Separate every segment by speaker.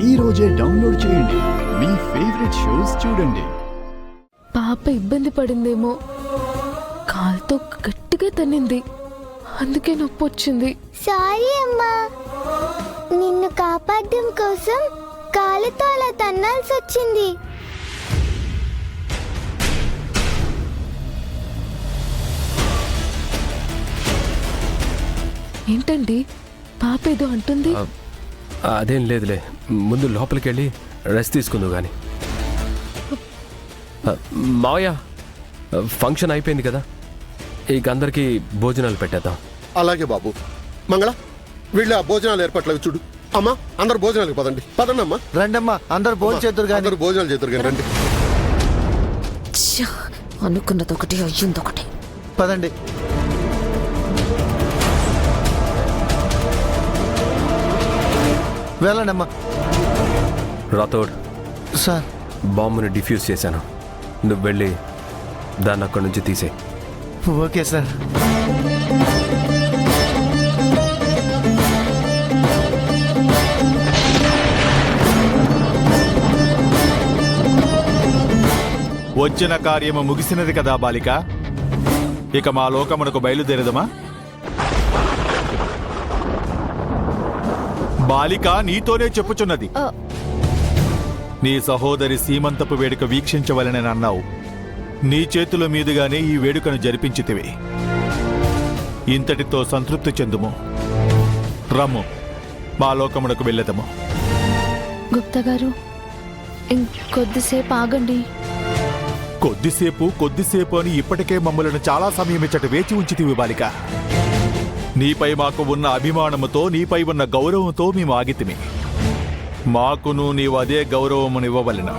Speaker 1: ఈ రోజే డౌన్లోడ్ చేయండి. మీ ఫేవరెట్ షోస్ చూడండి.
Speaker 2: పాప ఇబ్బంది పడిందేమో, కాలుతో గట్టిగా తన్నింది, అందుకే నొప్పి వచ్చింది.
Speaker 3: సారీ అమ్మా, నిన్ను కాపాడడం కోసం కాలుతో అలా తన్నాల్సి వచ్చింది.
Speaker 2: ఏంటండి పాప ఏదో అంటుంది?
Speaker 4: అదేం లేదులే, ముందు లోపలికి వెళ్ళి రెస్ట్ తీసుకుందు కానీ. మావయ్య, ఫంక్షన్ అయిపోయింది కదా, ఇక అందరికీ భోజనాలు పెట్టేద్దాం.
Speaker 5: అలాగే బాబు. మంగళ, వీళ్ళ భోజనాలు ఏర్పాట్లకు చూడు. అమ్మా, అందరు భోజనాలకు పదండి. పదండి అమ్మా.
Speaker 6: రండమ్మా, అందరు భోజనం చేద్దరు కానీ.
Speaker 5: అందరు భోజనాలు చేద్దరు కానీ రండి.
Speaker 7: అనుకున్నదొకటి అయ్యిందొకటి.
Speaker 6: పదండి. వెళ్ళండమ్మా.
Speaker 4: రాథోడ్
Speaker 6: సార్,
Speaker 4: బాంబుని డిఫ్యూజ్ చేశాను, నువ్వు వెళ్ళి దాన్ని అక్కడి నుంచి తీసే.
Speaker 6: Okay sir.
Speaker 8: వచ్చిన కార్యము ముగిసినది కదా బాలిక, ఇక మా లోకమునకు బయలుదేరదమా? బాలిక, నీతోనే చెప్పుచున్నది. నీ సహోదరి సీమంతపు వేడుక వీక్షించవలనని అన్నావు. నీ చేతుల మీదుగానే ఈ వేడుకను జరిపించితివి. ఇంతటితో సంతృప్తి చెందుము. రమ్ము, మా లోకమునకు వెళ్ళదము.
Speaker 2: గుప్తా గారు, ఇంకొద్దిసేపు ఆగండి.
Speaker 8: కొద్దిసేపు అని ఇప్పటికే మమ్మలను చాలా సమయం ఇచ్చట వేచి ఉంచితివి బాలిక. నీపై మాకు ఉన్న అభిమానముతో, నీపై ఉన్న గౌరవంతో మేము ఆగితిమి. మాకును నీవు అదే గౌరవమునివ్వవలెను.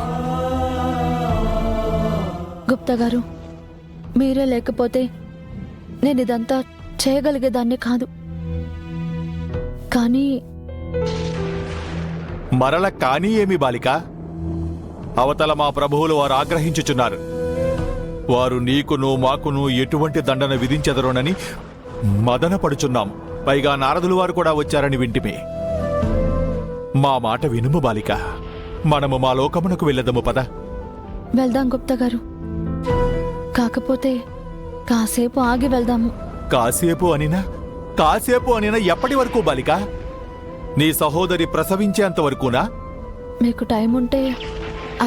Speaker 2: గుప్తా గారు, మీరే లేకపోతే నేను ఇదంతా చేయగలిగేదాన్ని కాదు. కానీ
Speaker 8: మరల కానీ ఏమి బాలిక? అవతల మా ప్రభువులు వారు ఆగ్రహించుచున్నారు. వారు నీకును మాకును ఎటువంటి దండన విధించెదరోనని మదన పడుచున్నాం. పైగా నారదులు వారు కూడా వచ్చారని వింటిమే. మా మాట వినుము బాలిక, మనము మా లోకమునకు వెళ్ళదము. పద.
Speaker 2: వెళ్దాం గుప్తా గారు, కాకపోతే కాసేపు ఆగి వెళ్దాము.
Speaker 8: కాసేపు అనినా ఎప్పటి వరకు బాలిక? నీ సహోదరి ప్రసవించేంత వరకునా?
Speaker 2: మీకు టైం ఉంటే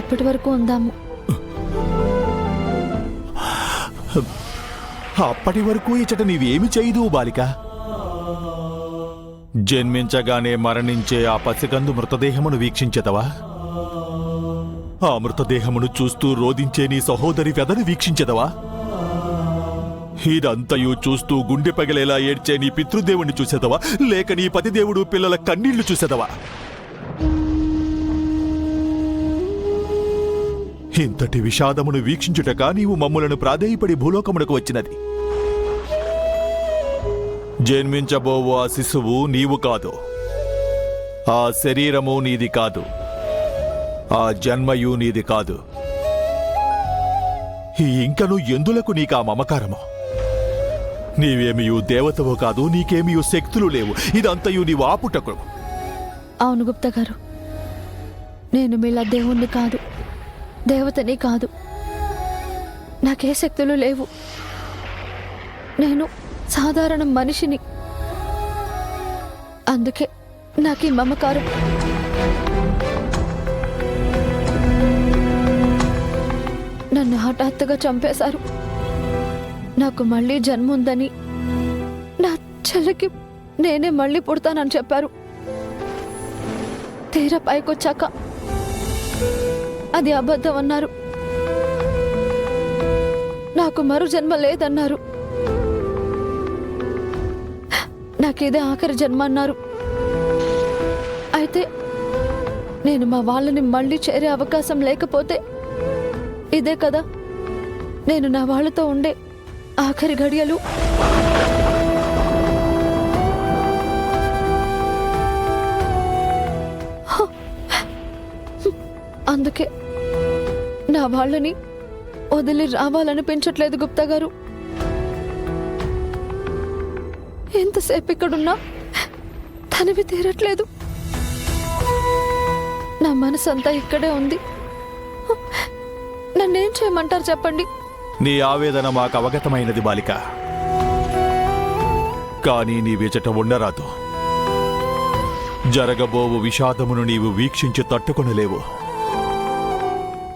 Speaker 2: అప్పటి వరకు ఉందాము.
Speaker 8: అప్పటి వరకు ఇచ్చట నీవేమి చేయదు బాలిక. జన్మించగానే మరణించే ఆ పసికందు మృతదేహమును వీక్షించెదవా? ఆ మృతదేహమును చూస్తూ రోదించే నీ సహోదరి వ్యధను వీక్షించెదవా? ఇదంతయు చూస్తూ గుండె పగిలేలా ఏడ్చే నీ పితృదేవుణ్ణి చూసేదవా? లేక నీ పతిదేవుడు పిల్లల కన్నీళ్లు చూసేదవా? ఇంతటి విషాదమును వీక్షించుటక నీవు మమ్ములను ప్రాధేయపడి భూలోకమునకు వచ్చినది. జన్మించబోవు ఆ శిశువు నీవు కాదు, ఆ శరీరము నీది కాదు, ఆ జన్మయు నీది కాదు. ఇంకను ఎందులకు నీకా మమకారము? నీవేమియు దేవతవో కాదు, నీకేమియు శక్తులు లేవు. ఇదంతయు నీవు ఆపుటకు.
Speaker 2: అవును గుప్తా గారు, నేను మీలా దేవుణ్ణి కాదు, దేవతని కాదు. నాకే శక్తులు లేవు. నేను సాధారణ మనిషిని. అందుకే నాకీ మమకారం. నన్ను హఠాత్తుగా చంపేశారు. నాకు మళ్ళీ జన్మ ఉందని, నా చెల్లికి నేనే మళ్ళీ పుడతానని చెప్పారు. తీరా పైకొచ్చాక అది అబద్ధం అన్నారు. నాకు మరో జన్మ లేదన్నారు. నాకిదే ఆఖరి జన్మ అన్నారు. అయితే నేను మా వాళ్ళని మళ్ళీ చేరే అవకాశం లేకపోతే ఇదే కదా నేను నా వాళ్ళతో ఉండే ఆఖరి గడియలు. అందుకే నా వాళ్ళని వదిలి రావాలనిపించట్లేదు గుప్తా గారు. ఎంతసేపు ఇక్కడున్నా తనివి తీరట్లేదు. నా మనసు అంతా ఇక్కడే ఉంది. నన్నేం చేయమంటారు చెప్పండి?
Speaker 8: నీ ఆవేదన మాకు అవగతమైనది బాలిక. కానీ నీ విచట ఉండరాదు. జరగబోవు విషాదమును నీవు వీక్షించి తట్టుకొనలేవు.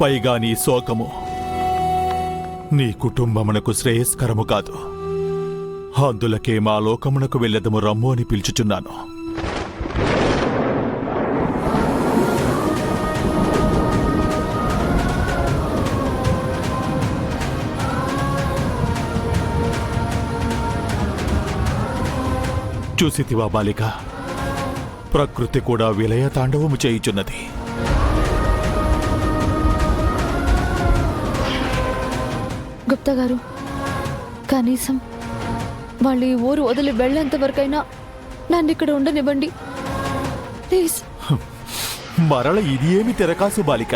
Speaker 8: పైగా నీ శోకము నీ కుటుంబమునకు శ్రేయస్కరము కాదు. అందులకే మా లోకమునకు వెళ్ళదము రమ్ము అని పిలుచుచున్నాను. చూసితివా బాలిక, ప్రకృతి కూడా విలయ తాండవము చేయుచున్నది.
Speaker 2: గుప్తా గారు, కనీసం వాళ్ళు ఈ ఊరు వదిలి వెళ్ళేంత వరకైనా నన్ను ఇక్కడ ఉండనివ్వండి ప్లీజ్.
Speaker 8: మరల ఇది ఏమి తెరకాసు బాలిక?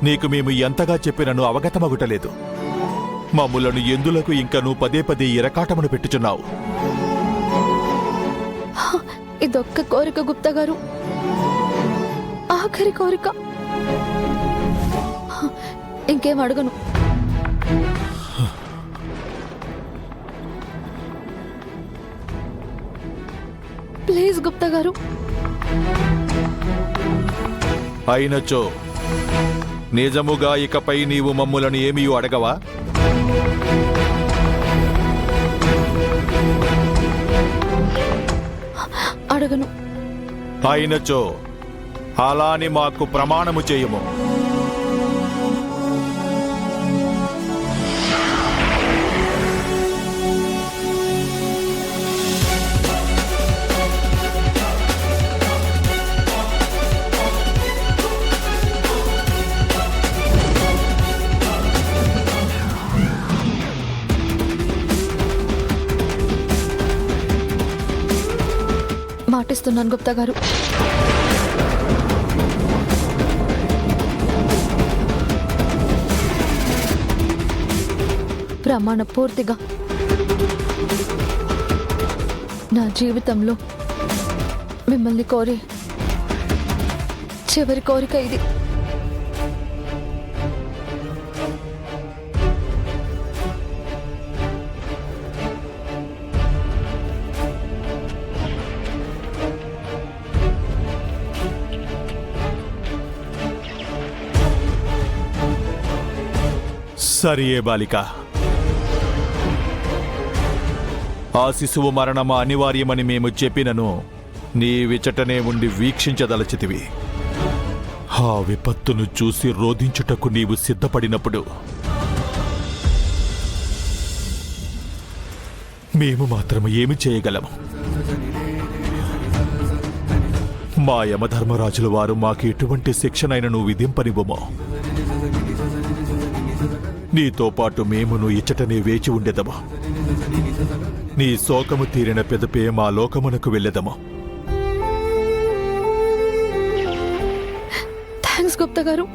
Speaker 8: నీకు మేము ఎంతగా చెప్పినను అవగతమగుటలేదు. మమ్ములను ఎందులకు ఇంకను పదే పదే ఇరకాటమును పెట్టుచున్నావు?
Speaker 2: ఇదొక్క కోరిక గుప్తా గారు, ఆఖరి కోరిక. ఇంకేం అడగను. ప్లీజ్ గుప్తా గారు.
Speaker 8: అయినచో నిజముగా ఇకపై నీవు మమ్ములను ఏమీ అడగవా?
Speaker 2: అడగను.
Speaker 8: అయినచో అలాని మాకు ప్రమాణము చేయము.
Speaker 2: మాటిస్తున్నాను గుప్తా గారు. ప్రమాణ పూర్తిగా నా జీవితంలో మిమ్మల్ని కోరే చివరి కోరిక ఇది.
Speaker 8: సరియే బాలిక, ఆ శిశువు మరణము అనివార్యమని మేము చెప్పినను నీ విచటనే ఉండి వీక్షించదలచితివి. ఆ విపత్తును చూసి రోధించుటకు నీవు సిద్ధపడినప్పుడు మేము మాత్రము ఏమి చేయగలము? మా యమధర్మరాజుల వారు మాకు ఎటువంటి శిక్షనైనను విధింపనివ్వమో. నీతో పాటు మేమును ఇచ్చటనే వేచి ఉండెదము. నీ శోకము తీరిన పెదపే మా లోకమునకు వెళ్ళెదము.
Speaker 2: థ్యాంక్స్ గుప్తా గారు.